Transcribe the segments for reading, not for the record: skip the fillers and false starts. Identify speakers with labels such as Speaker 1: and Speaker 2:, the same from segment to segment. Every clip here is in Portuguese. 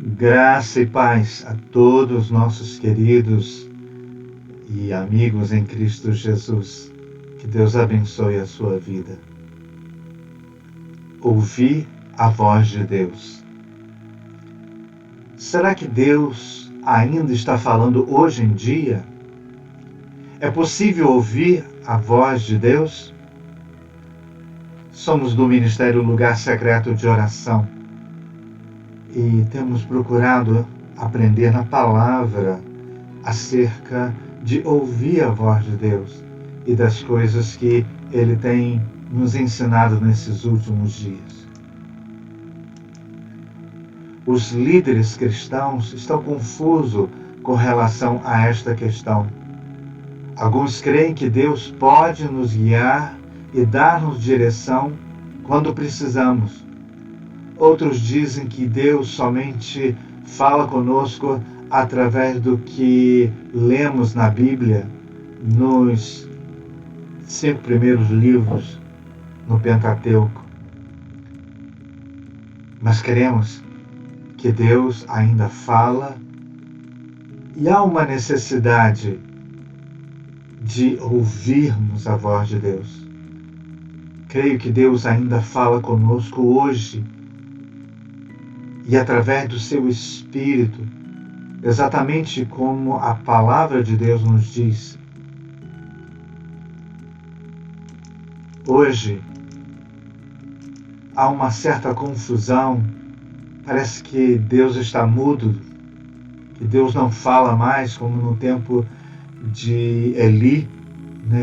Speaker 1: Graça e paz a todos nossos queridos e amigos em Cristo Jesus. Que Deus abençoe a sua vida. Ouvir a voz de Deus. Será que Deus ainda está falando hoje em dia? É possível ouvir a voz de Deus? Somos do Ministério Lugar Secreto de Oração e temos procurado aprender na palavra acerca de ouvir a voz de Deus e das coisas que Ele tem nos ensinado nesses últimos dias. Os líderes cristãos estão confusos com relação a esta questão. Alguns creem que Deus pode nos guiar e dar-nos direção quando precisamos. Outros dizem que Deus somente fala conosco através do que lemos na Bíblia, nos 5 primeiros livros, no Pentateuco. Mas queremos que Deus ainda fala e há uma necessidade de ouvirmos a voz de Deus. Creio que Deus ainda fala conosco hoje e através do seu Espírito, exatamente como a palavra de Deus nos diz. Hoje há uma certa confusão, parece que Deus está mudo, que Deus não fala mais, como no tempo de Eli,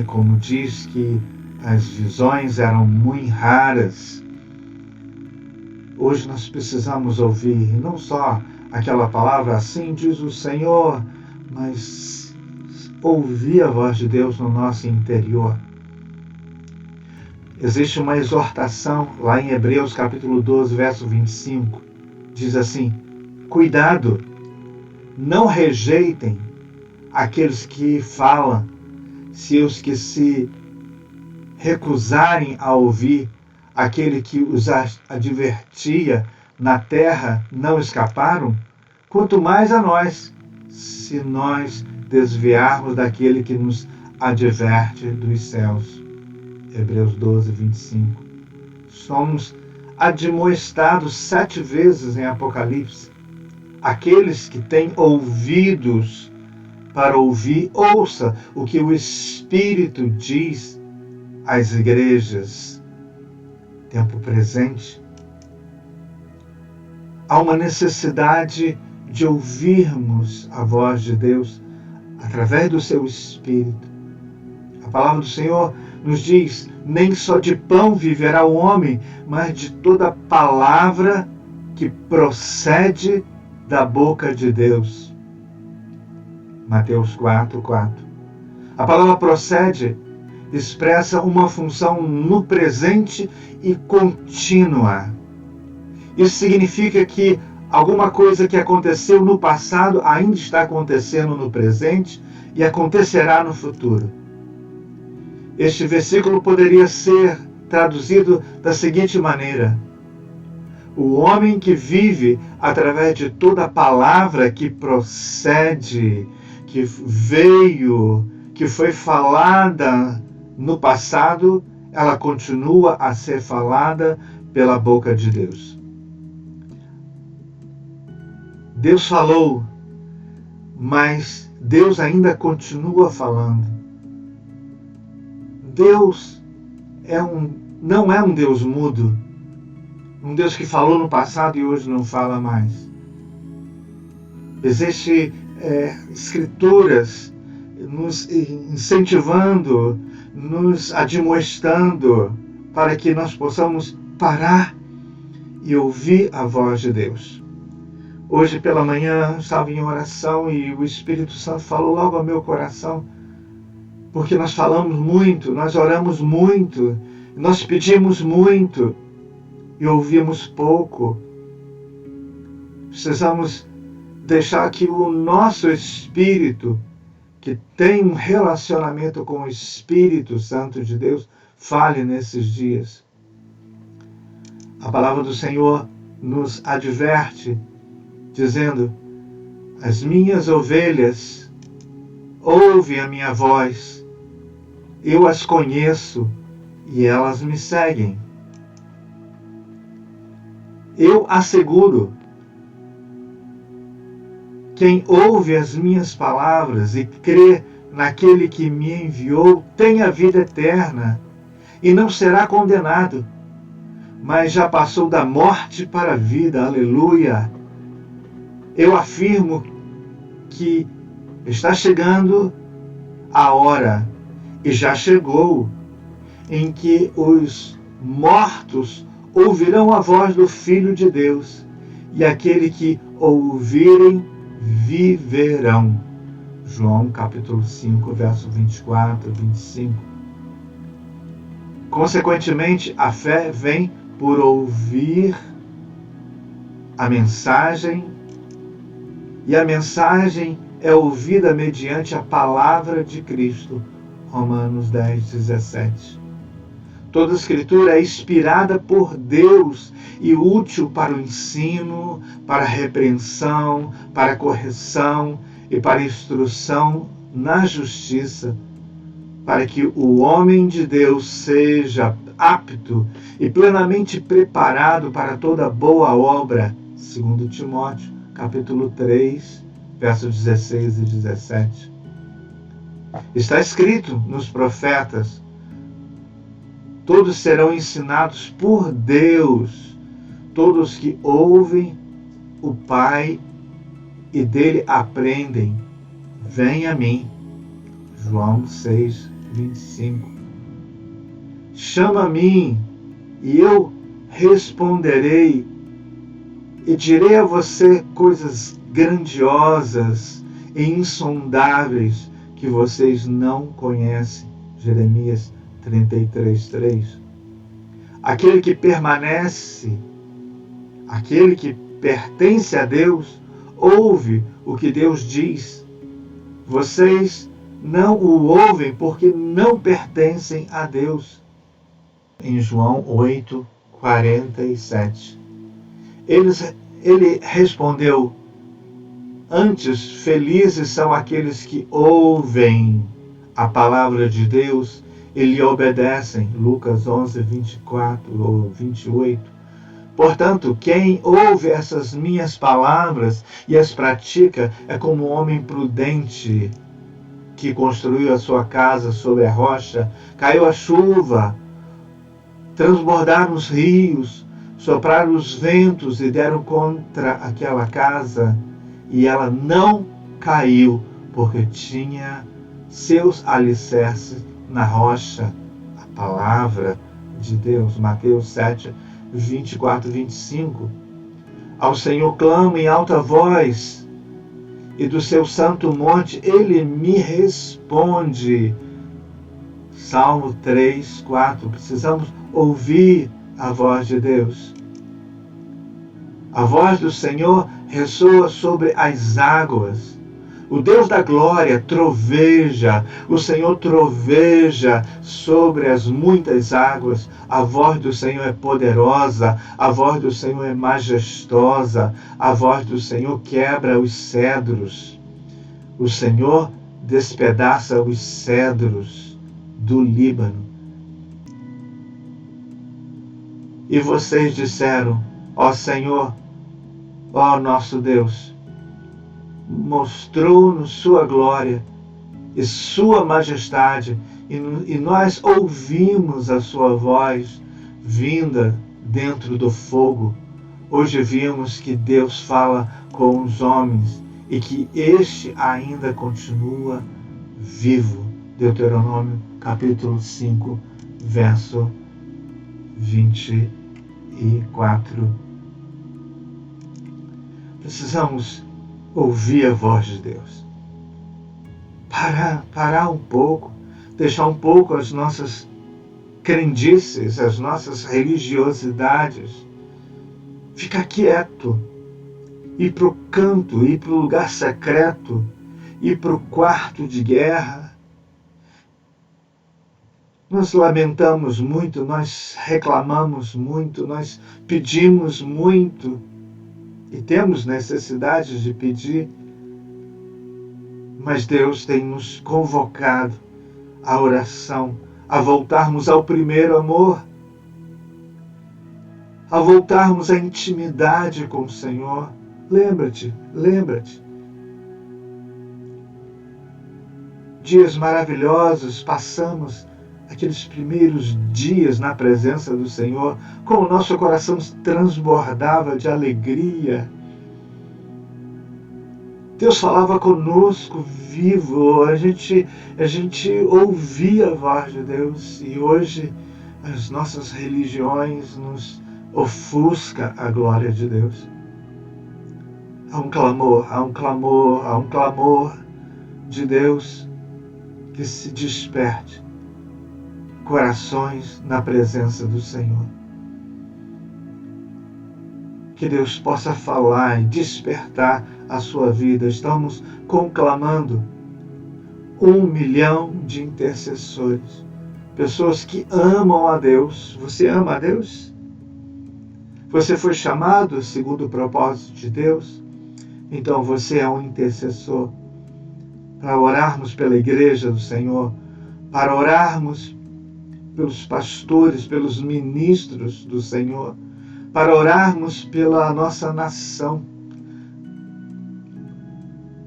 Speaker 1: como diz que as visões eram muito raras. Hoje nós precisamos ouvir não só aquela palavra, assim diz o Senhor, mas ouvir a voz de Deus no nosso interior. Existe uma exortação lá em Hebreus capítulo 12, verso 25. Diz assim: cuidado, não rejeitem aqueles que falam, se os que se recusarem a ouvir aquele que os advertia na terra não escaparam, quanto mais a nós, se nós desviarmos daquele que nos adverte dos céus. Hebreus 12, 25. Somos admoestados 7 vezes em Apocalipse. Aqueles que têm ouvidos para ouvir, ouça o que o Espírito diz às igrejas. Tempo presente, há uma necessidade de ouvirmos a voz de Deus através do seu Espírito. A palavra do Senhor nos diz: nem só de pão viverá o homem, mas de toda palavra que procede da boca de Deus. Mateus 4, 4. A palavra procede expressa uma função no presente e contínua. Isso significa que alguma coisa que aconteceu no passado ainda está acontecendo no presente e acontecerá no futuro. Este versículo poderia ser traduzido da seguinte maneira: o homem que vive através de toda a palavra que procede, que veio, que foi falada no passado, ela continua a ser falada pela boca de Deus. Deus falou, mas Deus ainda continua falando. Deus não é um Deus mudo, um Deus que falou no passado e hoje não fala mais. Existem escrituras nos incentivando, nos admoestando para que nós possamos parar e ouvir a voz de Deus. Hoje pela manhã estava em oração e o Espírito Santo falou logo ao meu coração, porque nós falamos muito, nós oramos muito, nós pedimos muito e ouvimos pouco. Precisamos deixar que o nosso espírito, que tem um relacionamento com o Espírito Santo de Deus, fale nesses dias. A palavra do Senhor nos adverte dizendo: as minhas ovelhas ouvem a minha voz, eu as conheço e elas me seguem. Eu asseguro, quem ouve as minhas palavras e crê naquele que me enviou tem a vida eterna e não será condenado, mas já passou da morte para a vida. Aleluia! Eu afirmo que está chegando a hora, e já chegou, em que os mortos ouvirão a voz do Filho de Deus, e aquele que ouvirem viverão. João capítulo 5, verso 24 e 25. Consequentemente, a fé vem por ouvir a mensagem, e a mensagem é ouvida mediante a palavra de Cristo. Romanos 10, 17. Toda a Escritura é inspirada por Deus e útil para o ensino, para a repreensão, para a correção e para a instrução na justiça, para que o homem de Deus seja apto e plenamente preparado para toda boa obra. 2 Timóteo, capítulo 3, versos 16 e 17. Está escrito nos profetas: todos serão ensinados por Deus, todos que ouvem o Pai e dele aprendem. Vem a mim. João 6, 25. Chama a mim e eu responderei e direi a você coisas grandiosas e insondáveis que vocês não conhecem. Jeremias 33:3. Aquele que permanece, aquele que pertence a Deus, ouve o que Deus diz. Vocês não o ouvem porque não pertencem a Deus. Em João 8:47. Ele respondeu: antes, felizes são aqueles que ouvem a palavra de Deus e lhe obedecem. Lucas 11, 24 ou 28. Portanto, quem ouve essas minhas palavras e as pratica é como um homem prudente que construiu a sua casa sobre a rocha. Caiu a chuva, transbordaram os rios, sopraram os ventos e deram contra aquela casa, e ela não caiu, porque tinha seus alicerces na rocha, a palavra de Deus. Mateus 7, 24 e 25. Ao Senhor clamo em alta voz, e do seu santo monte ele me responde. Salmo 3, 4. Precisamos ouvir a voz de Deus. A voz do Senhor ressoa sobre as águas. O Deus da glória troveja, o Senhor troveja sobre as muitas águas. A voz do Senhor é poderosa, a voz do Senhor é majestosa, a voz do Senhor quebra os cedros. O Senhor despedaça os cedros do Líbano. E vocês disseram: ó Senhor, ó nosso Deus, mostrou-nos sua glória e sua majestade, e nós ouvimos a sua voz vinda dentro do fogo. Hoje vimos que Deus fala com os homens e que este ainda continua vivo. Deuteronômio capítulo 5, verso 24. Precisamos ouvir a voz de Deus. Parar um pouco, deixar um pouco as nossas crendices, as nossas religiosidades. Ficar quieto, ir para o canto, ir para o lugar secreto, ir para o quarto de guerra. Nós lamentamos muito, nós reclamamos muito, nós pedimos muito. e temos necessidade de pedir, mas Deus tem nos convocado à oração, a voltarmos ao primeiro amor, a voltarmos à intimidade com o Senhor. Lembra-te. Dias maravilhosos passamos, aqueles primeiros dias na presença do Senhor, com o nosso coração transbordava de alegria. Deus falava conosco vivo, a gente ouvia a voz de Deus, e hoje as nossas religiões nos ofuscam a glória de Deus. Há um clamor de Deus que se desperte corações na presença do Senhor. Que Deus possa falar e despertar a sua vida. Estamos conclamando 1 milhão de intercessores, pessoas que amam a Deus. Você ama a Deus? Você foi chamado segundo o propósito de Deus? Então você é um intercessor. Para orarmos pela igreja do Senhor, para orarmos pelos pastores, pelos ministros do Senhor, para orarmos pela nossa nação,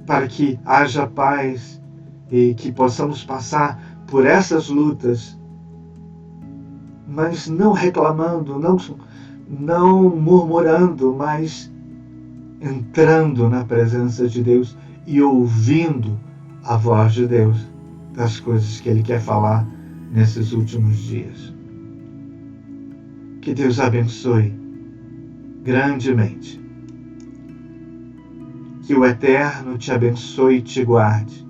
Speaker 1: para que haja paz e que possamos passar por essas lutas, mas não reclamando, não murmurando, mas entrando na presença de Deus e ouvindo a voz de Deus das coisas que Ele quer falar nesses últimos dias. Que Deus abençoe grandemente. Que o Eterno te abençoe e te guarde.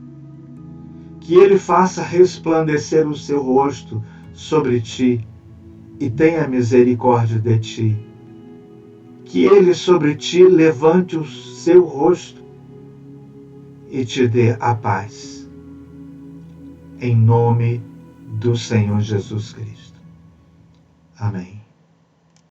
Speaker 1: Que Ele faça resplandecer o seu rosto sobre ti e tenha misericórdia de ti. Que Ele sobre ti levante o seu rosto e te dê a paz. Em nome do Senhor Jesus Cristo. Amém.